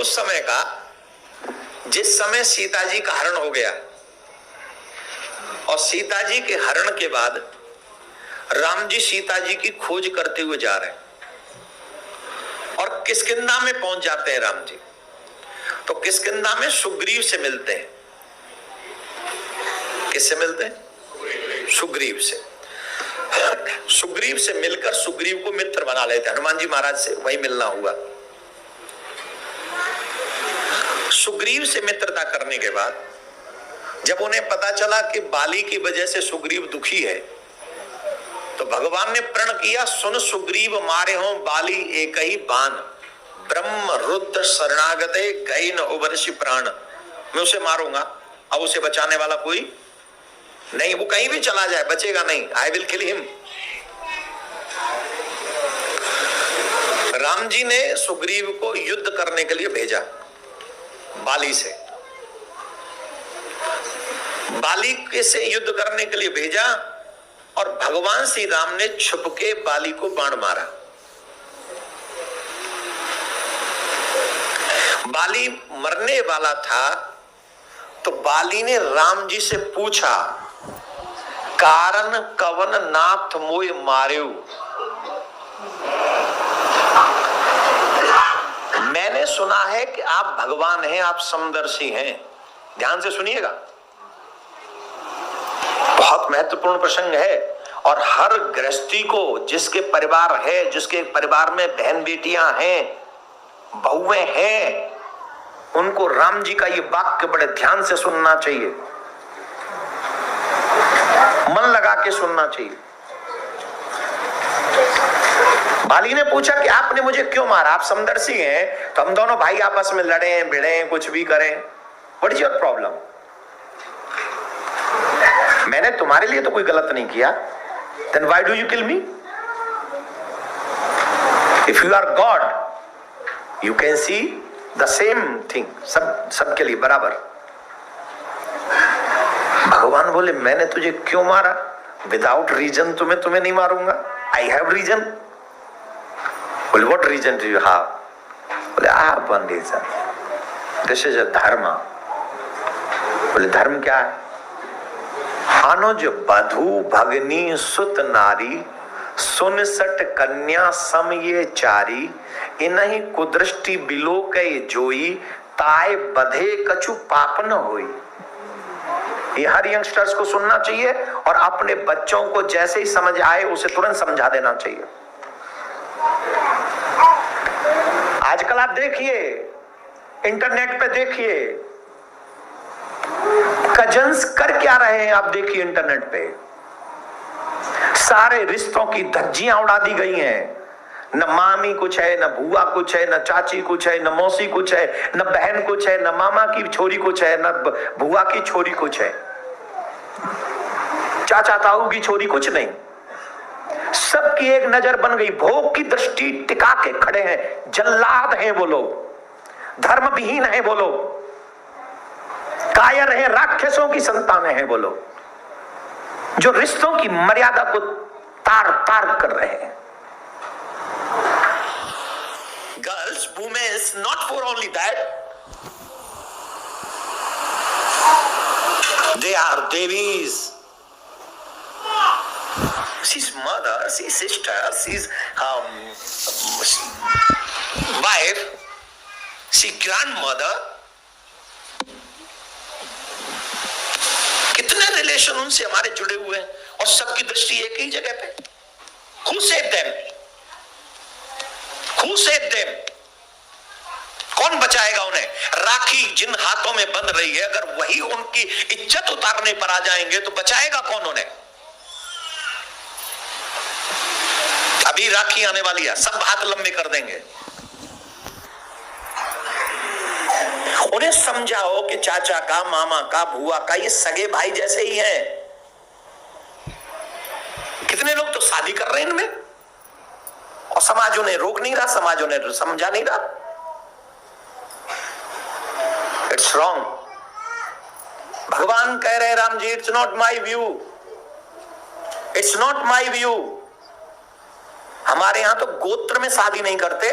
उस समय का जिस समय सीता जी का हरण हो गया, और सीता जी के हरण के बाद राम जी सीता जी की खोज करते हुए जा रहे हैं और किष्किंधा में पहुंच जाते हैं राम जी। तो किष्किंधा में सुग्रीव से मिलते हैं। किससे मिलते हैं? सुग्रीव से। सुग्रीव से मिलकर सुग्रीव को मित्र बना लेते हैं। हनुमान जी महाराज से वही मिलना हुआ। सुग्रीव से मित्रता करने के बाद जब उन्हें पता चला कि बाली की वजह से सुग्रीव दुखी है, तो भगवान ने प्रण किया, सुन सुग्रीव मारे हों बाली एक ही बाण, ब्रह्म रुद्र शरणागते गई न उबरसी प्राण। मैं उसे मारूंगा, अब उसे बचाने वाला कोई नहीं, वो कहीं भी चला जाए बचेगा नहीं। I will kill him. Ram ji ने सुग्रीव को युद्ध करने के लिए भेजा बाली से। बाली के से युद्ध करने के लिए भेजा और भगवान श्री राम ने छुपके बाली को बाण मारा। बाली मरने वाला था तो बाली ने राम जी से पूछा, कारण कवन नाथ मोय मार्यो। मैंने सुना है कि आप भगवान हैं, आप समदर्शी हैं। ध्यान से सुनिएगा, बहुत महत्वपूर्ण प्रसंग है। और हर गृहस्थी को, जिसके परिवार है, जिसके परिवार में बहन बेटियां हैं, बहुएं हैं, उनको राम जी का ये वाक्य बड़े ध्यान से सुनना चाहिए, मन लगा के सुनना चाहिए। बाली ने पूछा कि आपने मुझे क्यों मारा? आप समदर्शी हैं, तो हम दोनों भाई आपस में लड़े भिड़े कुछ भी करें, व्हाट इज योर प्रॉब्लम? मैंने तुम्हारे लिए तो कोई गलत नहीं किया, then why do you kill me? If you are God, you can see the same thing, सबके लिए बराबर। भगवान बोले, मैंने तुझे क्यों मारा? विदाउट रीजन तुम्हें नहीं मारूंगा। I have reason. बोले, what reason do you have? बोले, I have one reason, this is a dharma. बोले, धर्म क्या है? अनुज बधू भगनी सुत नारी, सुन सट कन्या सम ये चारी, इनहि कुदृष्टि बिलो के जोई, ताय बधे कछु पाप न होई। ये हर यंगस्टर्स को सुनना चाहिए और अपने बच्चों को जैसे ही समझ आए उसे तुरंत समझा देना चाहिए। आजकल आप देखिए, इंटरनेट पे देखिए, कजन्स कर क्या रहे हैं आप देखिए इंटरनेट पे। सारे रिश्तों की धज्जियां उड़ा दी गई हैं। न मामी कुछ है, न बुआ कुछ है, न चाची कुछ है, न मौसी कुछ है, न बहन कुछ है, न मामा की छोरी कुछ है, न बुआ की छोरी कुछ है, चाचा ताऊ की छोरी कुछ नहीं। सबकी एक नजर बन गई, भोग की दृष्टि टिका के खड़े हैं। जल्लाद हैं वो लोग, धर्म विहीन हैं वो लोग, कायर हैं, राक्षसों की संतानें हैं वो लोग, जो रिश्तों की मर्यादा को तार तार कर रहे हैं। Girls, women, not for only that, they are devis. She's mother, she's sister, she's wife, she's grandmother. कितने रिलेशन उनसे हमारे जुड़े हुए हैं और सबकी दृष्टि एक ही जगह पे। Who saved them? Who saved them? कौन बचाएगा उन्हें? राखी जिन हाथों में बंध रही है, अगर वही उनकी इज्जत उतारने पर आ जाएंगे तो बचाएगा कौन उन्हें? अभी राखी आने वाली है, सब हाथ लंबे कर देंगे। उन्हें समझाओ कि चाचा का, मामा का, बुआ का ये सगे भाई जैसे ही हैं। कितने लोग तो शादी कर रहे हैं इनमें और समाज उन्हें रोक नहीं रहा, समाज उन्हें समझा नहीं रहा। It's wrong. भगवान कह रहे Ram ji, it's not my view, it's not my view. हमारे यहां तो गोत्र में शादी नहीं करते,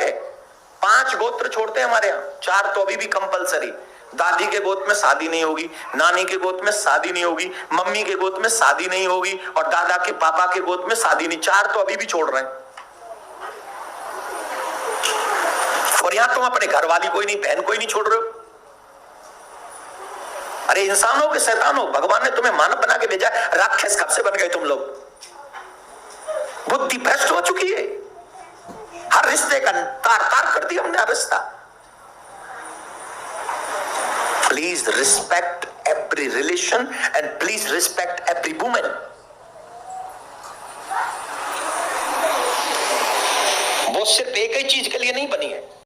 5 गोत्र छोड़ते हैं हमारे यहाँ, 4 तो अभी भी कंपलसरी। दादी के गोत्र में शादी नहीं होगी, नानी के गोत्र में शादी नहीं होगी, मम्मी के गोत्र में शादी नहीं होगी, और दादा के पापा के गोत्र में शादी नहीं। 4 तो अभी भी छोड़ रहे हैं। और यहां तुम अपने घर वाली कोई नहीं, बहन कोई नहीं छोड़ रहे हो। अरे इंसानों के शैतान हो, भगवान ने तुम्हें मानव बना के भेजा, राक्षस कब से बन गए तुम लोग? बुद्धि भ्रष्ट हो चुकी है। हर रिश्ते का तार तार कर दिया हमने, हर रिश्ता। Please respect every relation and please respect every women. वो सिर्फ एक ही चीज के लिए नहीं बनी है।